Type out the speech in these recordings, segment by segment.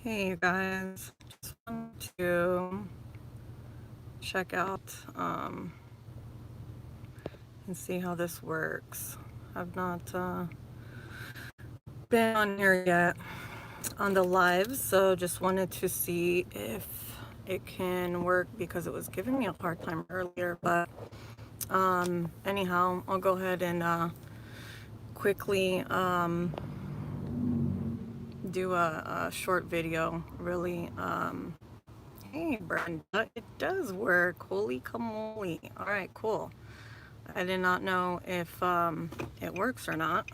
Hey you guys, just wanted to check out and see how this works. I've not been on here yet on the live, so just wanted to see if it can work because it was giving me a hard time earlier. But anyhow, I'll go ahead and quickly do a short video. Really, hey Brenda, it does work. Holy camole! All right, cool. I did not know if it works or not.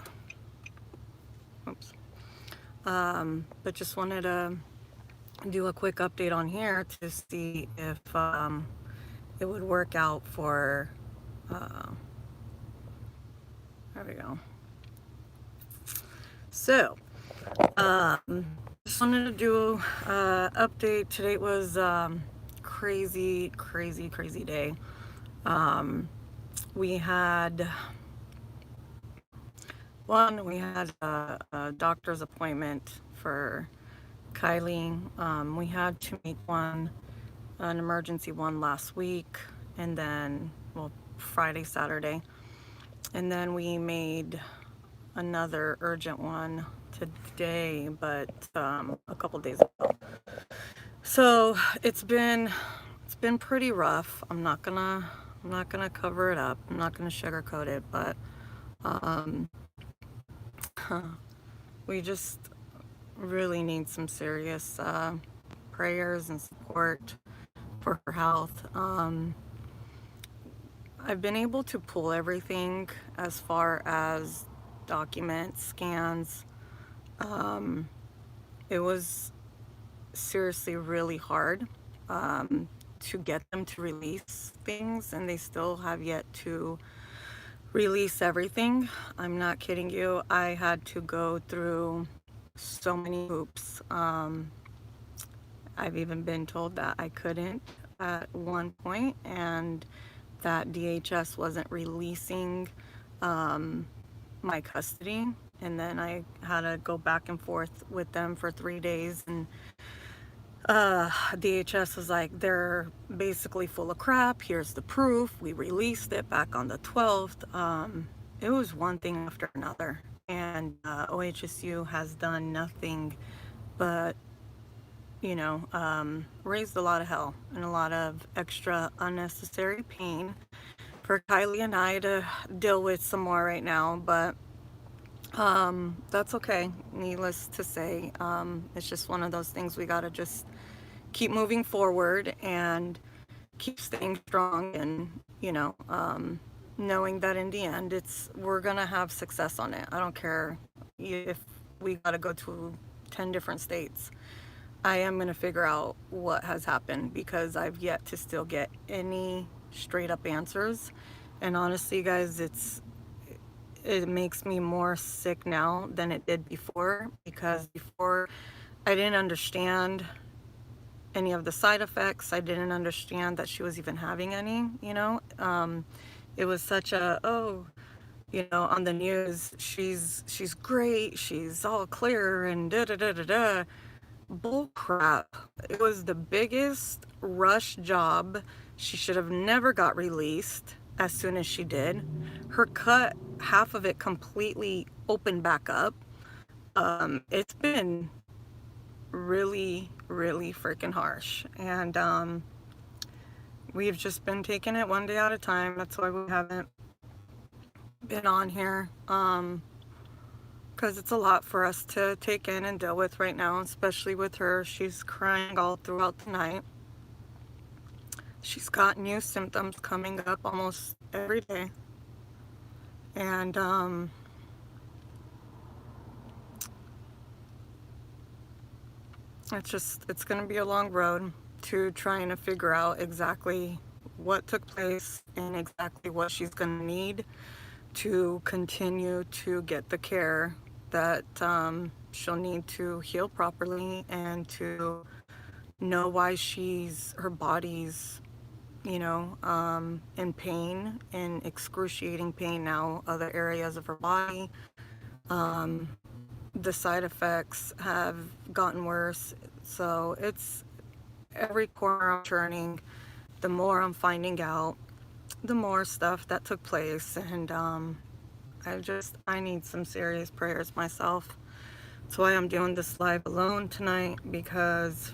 Oops. But just wanted to do a quick update on here to see if it would work out for, there we go. So, just wanted to do update. Today was crazy day. We had a doctor's appointment for Kylie. We had to make an emergency one last week, and then, well, Friday, Saturday. And then we made another urgent one today, but a couple days ago. So it's been pretty rough. I'm not gonna cover it up. I'm not gonna sugarcoat it, but we just really need some serious prayers and support for her health. I've been able to pull everything as far as documents, scans. It was seriously really hard to get them to release things, and they still have yet to release everything. I'm not kidding you. I had to go through so many hoops. I've even been told that I couldn't at one point, and that DHS wasn't releasing my custody. And then I had to go back and forth with them for 3 days, and DHS was like, they're basically full of crap. Here's the proof. We released it back on the 12th. It was one thing after another, and OHSU has done nothing but, raised a lot of hell and a lot of extra unnecessary pain for Kylie and I to deal with some more right now. But that's okay. Needless to say, it's just one of those things we gotta just keep moving forward and keep staying strong, and knowing that in the end we're gonna have success on it. I don't care if we gotta go to 10 different states. I am gonna figure out what has happened, because I've yet to still get any straight up answers. And honestly, guys, it makes me more sick now than it did before, because before I didn't understand any of the side effects. I didn't understand that she was even having any. It was such a, on the news, she's great, she's all clear, and da da da da da. Bull crap. It was the biggest rush job. She should have never got released as soon as she did. Her cut, half of it completely opened back up. It's been really freaking harsh, and we've just been taking it one day at a time. That's why we haven't been on here, because it's a lot for us to take in and deal with right now, especially with her. She's crying all throughout the night. She's got new symptoms coming up almost every day, and it's going to be a long road to trying to figure out exactly what took place and exactly what she's going to need to continue to get the care that she'll need to heal properly, and to know why her body's in pain, in excruciating pain now, other areas of her body. The side effects have gotten worse. So it's every corner I'm turning, the more I'm finding out, the more stuff that took place. And I need some serious prayers myself. That's why I'm doing this live alone tonight, because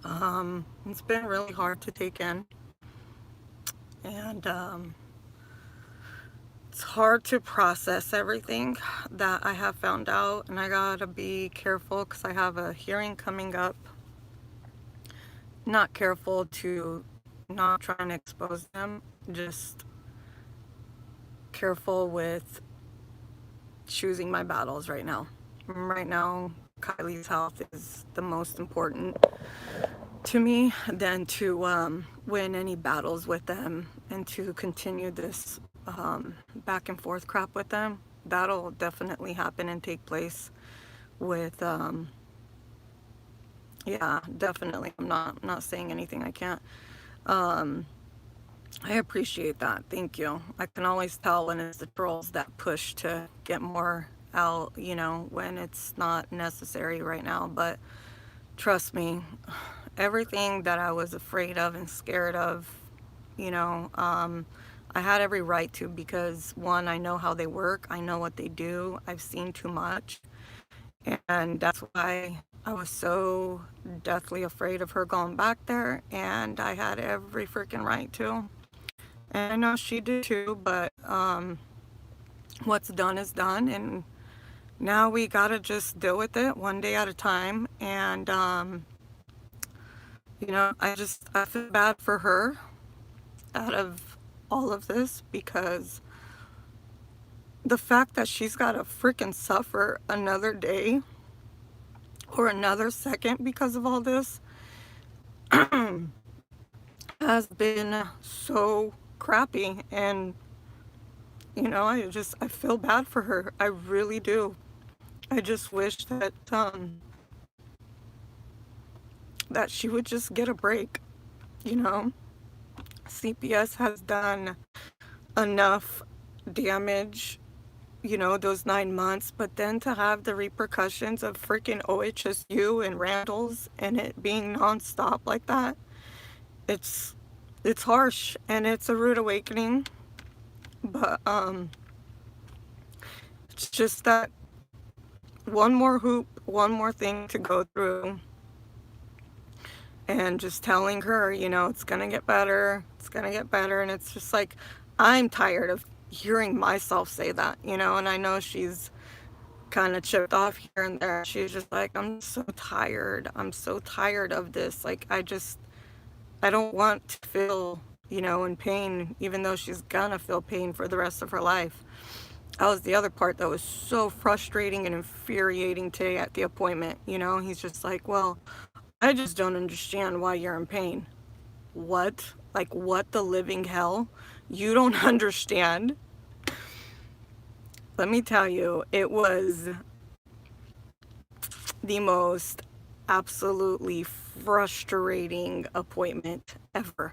it's been really hard to take in. And it's hard to process everything that I have found out, and I gotta be careful because I have a hearing coming up. Not careful to not try and expose them, just careful with choosing my battles right now. Right now, Kylie's health is the most important to me than to win any battles with them and to continue this back and forth crap with them. That'll definitely happen and take place with yeah, definitely. I'm not saying anything I can't. I appreciate that. Thank you. I can always tell when it's the trolls that push to get more out, you know, when it's not necessary right now. But trust me, everything that I was afraid of and scared of, you know, I had every right to, because one, I know how they work. I know what they do. I've seen too much. And that's why I was so deathly afraid of her going back there. And I had every freaking right to. And I know she did too, but what's done is done. And now we gotta just deal with it one day at a time. And, you know, I feel bad for her out of all of this, because the fact that she's gotta freaking suffer another day or another second because of all this has been so crappy. And you know, I feel bad for her. I really do. I just wish that that she would just get a break, you know. CPS has done enough damage, you know, those 9 months, but then to have the repercussions of freaking OHSU and Randall's and it being nonstop like that, it's harsh, and it's a rude awakening. But it's just that one more hoop, one more thing to go through. And just telling her, you know, it's gonna get better, it's gonna get better. And it's just like, I'm tired of hearing myself say that, you know. And I know she's kind of chipped off here and there. She's just like, I'm so tired. I'm so tired of this. Like, I don't want to feel, you know, in pain, even though she's gonna feel pain for the rest of her life. That was the other part that was so frustrating and infuriating today at the appointment. You know, he's just like, well, I just don't understand why you're in pain. What? Like, what the living hell? You don't understand? Let me tell you, it was the most absolutely frustrating appointment ever.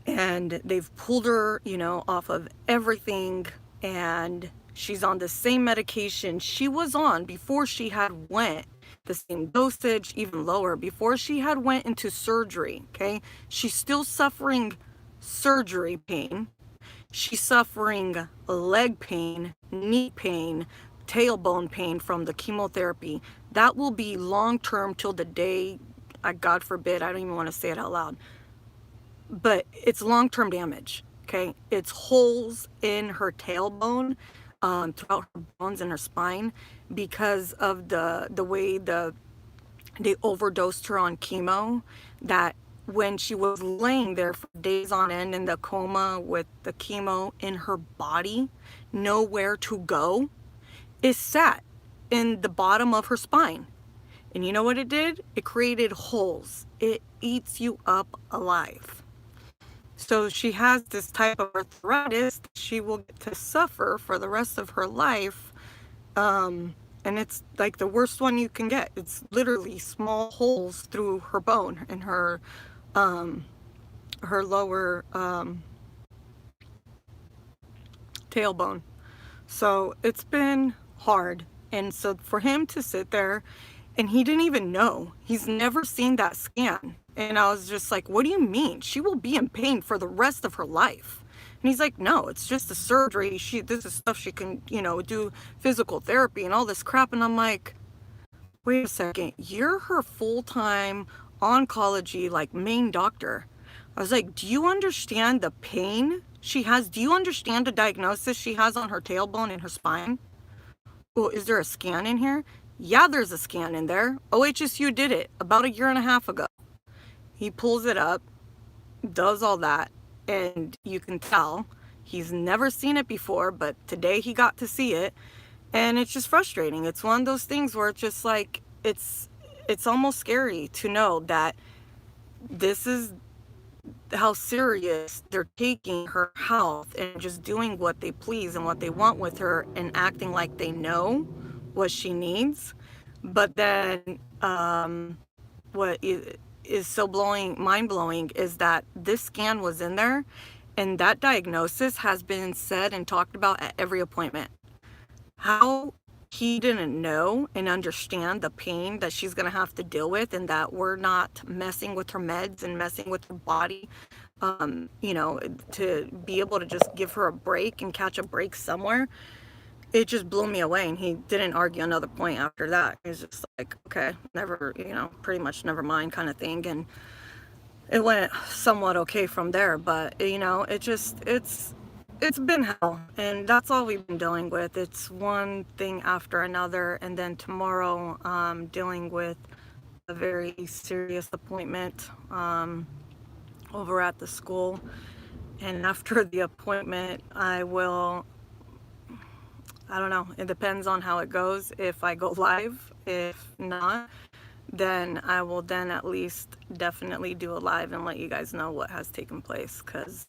And they've pulled her, you know, off of everything, and she's on the same medication she was on before she had went, the same dosage, even lower, before she had went into surgery. Okay, she's still suffering surgery pain. She's suffering leg pain, knee pain, tailbone pain from the chemotherapy. That will be long-term till the day, God forbid, I don't even want to say it out loud, but it's long-term damage. Okay, it's holes in her tailbone, throughout her bones and her spine, because of the way they overdosed her on chemo. That when she was laying there for days on end in the coma with the chemo in her body, nowhere to go, it sat in the bottom of her spine. And you know what it did? It created holes. It eats you up alive. So she has this type of arthritis that she will get to suffer for the rest of her life. And it's like the worst one you can get. It's literally small holes through her bone and her lower tailbone. So it's been hard. And so for him to sit there And he didn't even know. He's never seen that scan. And I was just like, what do you mean? She will be in pain for the rest of her life. And he's like, no, it's just a surgery. This is stuff she can, do physical therapy and all this crap. And I'm like, wait a second, you're her full-time oncology, like, main doctor. I was like, do you understand the pain she has? Do you understand the diagnosis she has on her tailbone and her spine? Well, is there a scan in here? Yeah, there's a scan in there. OHSU did it about a year and a half ago. He pulls it up, does all that, and you can tell he's never seen it before, but today he got to see it. And it's just frustrating. It's one of those things where it's just like, it's almost scary to know that this is how serious they're taking her health and just doing what they please and what they want with her and acting like they know what she needs. But then what is so mind-blowing is that this scan was in there, and that diagnosis has been said and talked about at every appointment. How he didn't know and understand the pain that she's going to have to deal with, and that we're not messing with her meds and messing with her body, to be able to just give her a break and catch a break somewhere. It just blew me away, and he didn't argue another point after that. He was just like, okay, never, pretty much never mind kind of thing. And it went somewhat okay from there, but it's been hell, and that's all we've been dealing with. It's one thing after another, and then tomorrow dealing with a very serious appointment over at the school. And after the appointment, I don't know, it depends on how it goes. If I go live, if not, then I will then at least definitely do a live and let you guys know what has taken place, because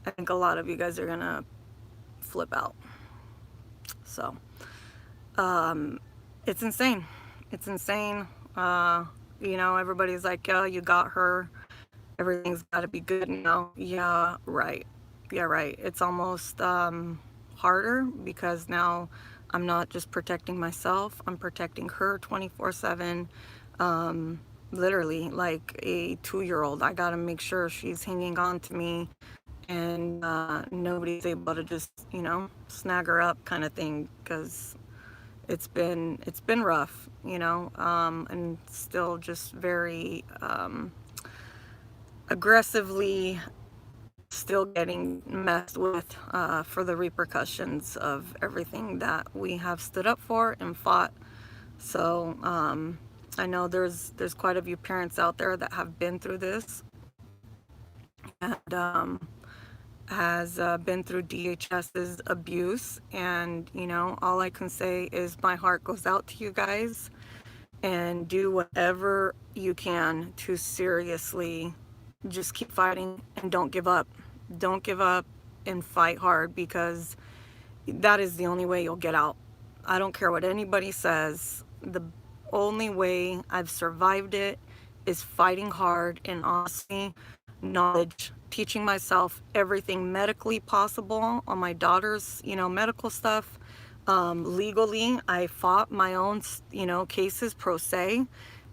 I think a lot of you guys are gonna flip out. So it's insane. It's insane. Everybody's like, oh, you got her, everything's got to be good now. Yeah, right. It's almost harder, because now I'm not just protecting myself, I'm protecting her 24/7. Literally like a 2-year-old. I gotta make sure she's hanging on to me, and nobody's able to just snag her up kind of thing, because it's been rough, and still just very aggressively still getting messed with for the repercussions of everything that we have stood up for and fought. So I know there's quite a few parents out there that have been through this, and has been through DHS's abuse, and all I can say is my heart goes out to you guys, and do whatever you can to seriously just keep fighting and don't give up. Don't give up and fight hard, because that is the only way you'll get out. I don't care what anybody says. The only way I've survived it is fighting hard and honestly knowledge, teaching myself everything medically possible on my daughter's, medical stuff. Legally, I fought my own, cases pro se,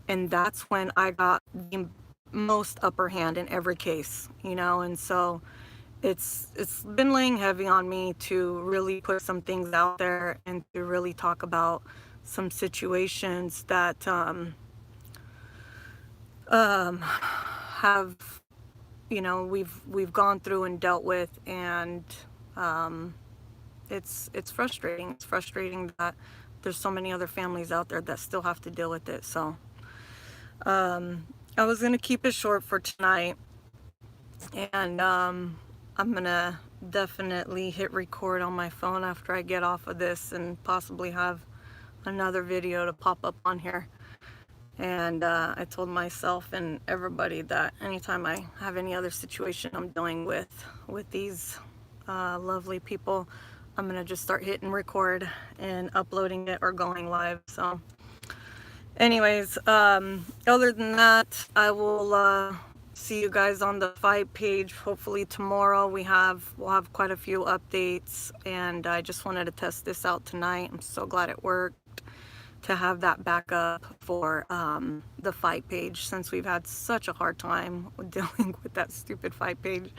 and that's when I got the most upper hand in every case, and so it's been laying heavy on me to really put some things out there and to really talk about some situations that have we've gone through and dealt with, and it's frustrating. It's frustrating that there's so many other families out there that still have to deal with it. So I was gonna keep it short for tonight, and I'm gonna definitely hit record on my phone after I get off of this, and possibly have another video to pop up on here. And I told myself and everybody that anytime I have any other situation I'm dealing with these lovely people, I'm gonna just start hitting record and uploading it or going live. So anyways, other than that, I will see you guys on the fight page hopefully tomorrow. We'll have quite a few updates, and I just wanted to test this out tonight. I'm so glad it worked. to have that backup for the fight page, since we've had such a hard time dealing with that stupid fight page.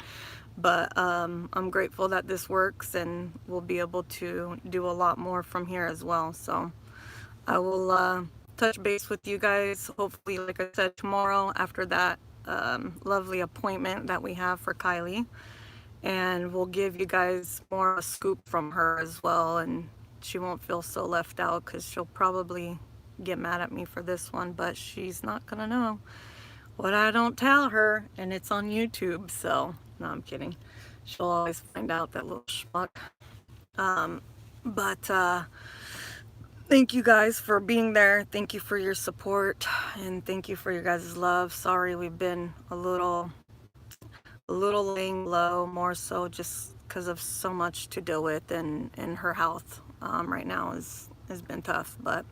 But I'm grateful that this works, and we'll be able to do a lot more from here as well. So I will touch base with you guys, hopefully, like I said, tomorrow after that lovely appointment that we have for Kylie. And we'll give you guys more of a scoop from her as well, and she won't feel so left out, because she'll probably get mad at me for this one, but she's not gonna know what I don't tell her, and it's on YouTube. So no, I'm kidding. She'll always find out, that little schmuck. But thank you guys for being there. Thank you for your support, and thank you for your guys' love. Sorry we've been a little laying low, more so just because of so much to deal with, and her health right now has been tough. But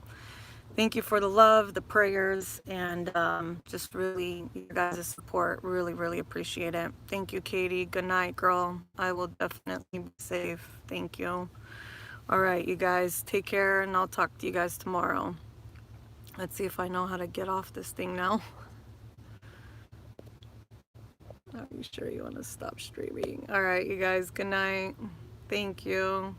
thank you for the love, the prayers, and just really your guys' support. Really, really appreciate it. Thank you, Katie. Good night, girl. I will definitely be safe. Thank you. All right, you guys, take care, and I'll talk to you guys tomorrow. Let's see if I know how to get off this thing now. Are you sure you want to stop streaming? All right, you guys, good night. Thank you.